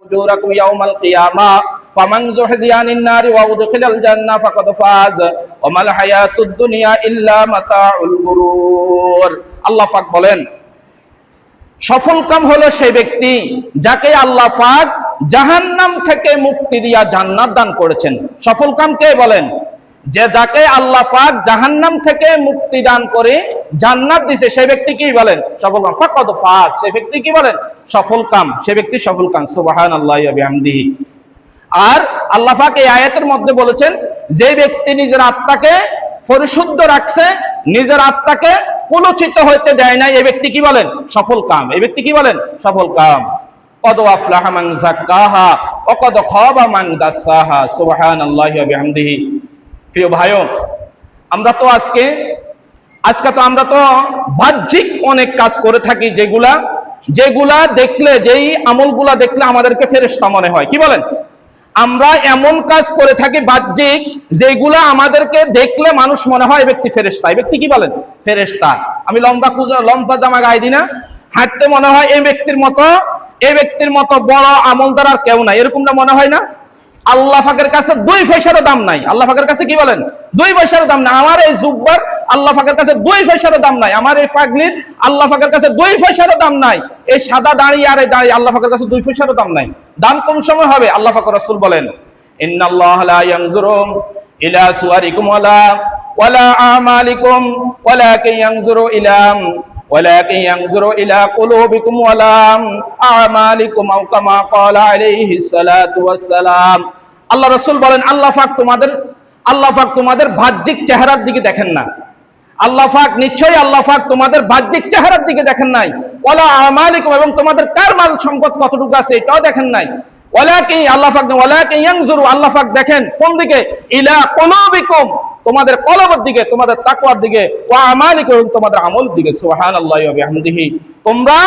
উজুরাকুম ইয়াউমাল কিয়ামা ফামান যুহজিয়া আনিন নারি ওয়া উদখিলাল জান্নাহ ফাকাদ ফাজ ওয়া মাল হায়াতুদ দুনিয়া ইল্লা মাতাউল গুরুর। আল্লাহ পাক বলেন, সফলকাম হলো সেই ব্যক্তি যাকে আল্লাহ পাক জাহান্নাম থেকে মুক্তি দিয়া জান্নাত দান করেছেন। সফলকাম কে বলেন? যে যাকে আল্লাহ পাক জাহান্নাম থেকে মুক্তি দান করে জান্নাত দিয়েছে সেই ব্যক্তি কি বলেন? সফলকাম। ফাকাদ ফাজ, সেই ব্যক্তি কি বলেন? সফলকাম, সেই ব্যক্তি সফলকাম। সুবহানাল্লাহি ওয়া বিহামদিহি। আর আল্লাহ পাক এই আয়াতের মধ্যে বলেছেন, যে ব্যক্তি নিজের আত্মাকে পরিশুদ্ধ রাখছে, নিজের আত্মাকে কুলুচিত হইতে দেয় না, এই ব্যক্তি কি বলেন? সফলকাম। এই ব্যক্তি কি বলেন? সফলকাম। কদ আফলাহা মান যাক্কাহা ওয়া কদ খাবা মান দাসসাহা। সুবহানাল্লাহি ওয়া বিহামদিহি। প্রিয় ভাইও, আমরা তো আজকে তো আমরা তো বাহ্যিক অনেক কাজ করে থাকি, যেগুলা দেখলে, যেই আমলগুলা দেখলে আমাদেরকে ফেরেশতা মনে হয়। কি বলেন? আমরা এমন কাজ করে থাকি বাহ্যিক, যেগুলা আমাদেরকে দেখলে মানুষ মনে হয় এই ব্যক্তি ফেরেশতা। এই ব্যক্তি কি বলেন? ফেরেশতা। আমি লম্বা জামা গায়ে দিই না, হাঁটতে মনে হয় এই ব্যক্তির মতো বড় আমলদার আর কেউ নাই, এরকমটা মনে হয় না? আল্লাহ পাকের কাছে 2 পয়সারও দাম নাই। আল্লাহ পাকের কাছে কি বলেন? 2 পয়সারও দাম নাই। আমার এই জুব্বার আল্লাহ পাকের কাছে 2 পয়সারও দাম নাই। আমার এই পাগলির আল্লাহ পাকের কাছে 2 পয়সারও দাম নাই। এই সাদা দাড়ি আর এই দাড়ি আল্লাহ পাকের কাছে 2 পয়সারও দাম নাই। দাম কোন সময় হবে? আল্লাহ পাক রাসূল বলেন, ইন্নাল্লাহা লা ইয়ানজুরু ইলা সুওয়ারিকুম ওয়ালা আমালিকুম ওয়ালাকিন ইয়ানজুরু ইলা কুলুবিকুম ওয়ালা আমালিকুম আও কামা ক্বালা আলাইহিস সালাতু ওয়াস সালাম। আল্লাহ রাসূল বলেন, আল্লাহ পাক তোমাদের বাহ্যিক চেহারার দিকে দেখেন না। নিশ্চয়ই আল্লাহ পাক তোমাদের বাহ্যিক চেহারার দিকে দেখেন নাই। ওয়ালা আমালিকুম, এবং তোমাদের কার মাল সম্পদ কতটুকু আছে এটাও দেখেন নাই। ওয়ালাকিন ইয়ানজুরু, আল্লাহ পাক দেখেন কোন দিকে? ইলা কুলুবিকুম, তোমাদের কলবের দিকে, তোমাদের তাকওয়ার দিকে, ওয়া আমালিকুম, তোমাদের আমল দিকে। সুবহানাল্লাহি ওয়া বিহামদিহি। তোমরা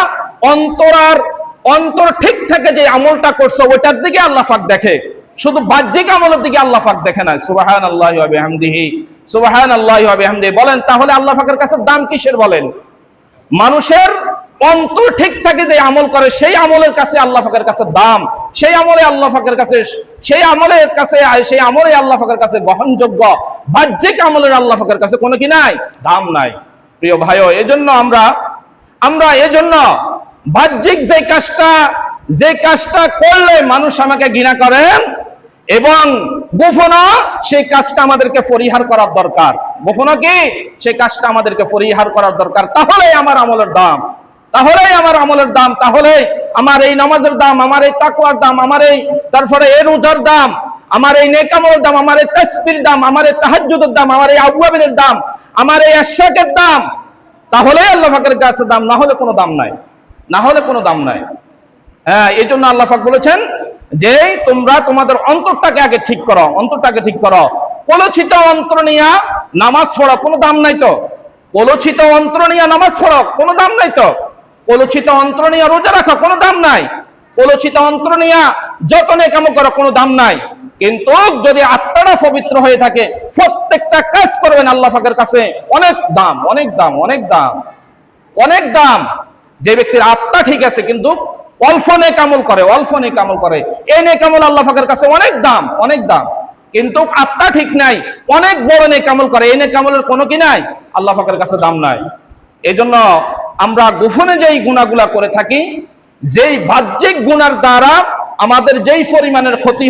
অন্তর ঠিক থাকে যে আমলটা করছো ওটার দিকে আল্লাহ পাক দেখে, শুধু বাহ্যিক আমলের দিকে আল্লাহ পাক দেখে না। সুবহানাল্লাহি ওয়া বিহামদিহি, সুবহানাল্লাহি ওয়া বিহামদিহি। বলেন তাহলে আল্লাহ পাকের কাছে দাম কিসের? বলেন, মানুষের অন্তর ঠিক থাকে যে আমল করে সেই আমলের কাছে আল্লাহ পাকের কাছে দাম, সেই আমলে আল্লাহ পাকের কাছে, সেই আমলে আল্লাহ পাকের কাছে গ্রহণযোগ্য। বাহ্যিক আমলের আল্লাহ পাকের কাছে কোনো কি নাই? দাম নাই। প্রিয় ভাইও, এজন্য আমরা এজন্য বাহ্যিক যে কাজটা করলে মানুষ আমাকে ঘৃণা করেন, এবং গোপন সেই কাজটা আমাদেরকে পরিহার করার দরকার। গোপন কি? সেই কাজটা আমাদেরকে পরিহার করার দরকার। তাহলেই আমার আমলের দাম, তাহলে আমার এই নামাজের দাম, আমার এই তাকওয়ার দাম, আমার এই তারপরে এই রোজার দাম, আমার এই নেক আমলের দাম, আমার এই তাসবিহর দাম, আমার এই তাহাজ্জুদের দাম, আমার এই আওয়াবিনের দাম, আমার এই ইশরাকের দাম, তাহলে আল্লাহ পাকের কাছে দাম, না হলে কোনো দাম নাই। হ্যাঁ, এই জন্য আল্লাহ পাক বলেছেন যে তোমরা তোমাদের অন্তরটাকে আগে ঠিক করো। কলুষিত অন্তর নিয়ে নামাজ পড়া কোনো দাম নাই তো? কলুষিত অন্তর নিয়ে নামাজ পড়া কোনো দাম নাই তো? কলুষিত অন্তর নিয়ে রোজা রাখা কোনো দাম নাই? কলুষিত অন্তর নিয়ে যত নেক আমল করা কোনো দাম নাই? কিন্তু যদি আত্মাটা পবিত্র হয়ে থাকে, প্রত্যেকটা কাজ করবেন আল্লাহ পাকের কাছে অনেক দাম। যে ব্যক্তির আত্মা ঠিক আছে কিন্তু অল্প নেক আমল করে, এই নেক আমল আল্লাহ পাকের কাছে অনেক দাম। কিন্তু আত্মা ঠিক নাই, অনেক বড় নেক আমল করে, এই নেক আমলের কোনো কি নাই? আল্লাহ পাকের কাছে দাম নাই। এজন্য আমরা গোপনে যেই গুনাহগুলা করে থাকি, যেই বাহ্যিক গুনার দ্বারা আমাদের যেই পরিমাণের ক্ষতি হয়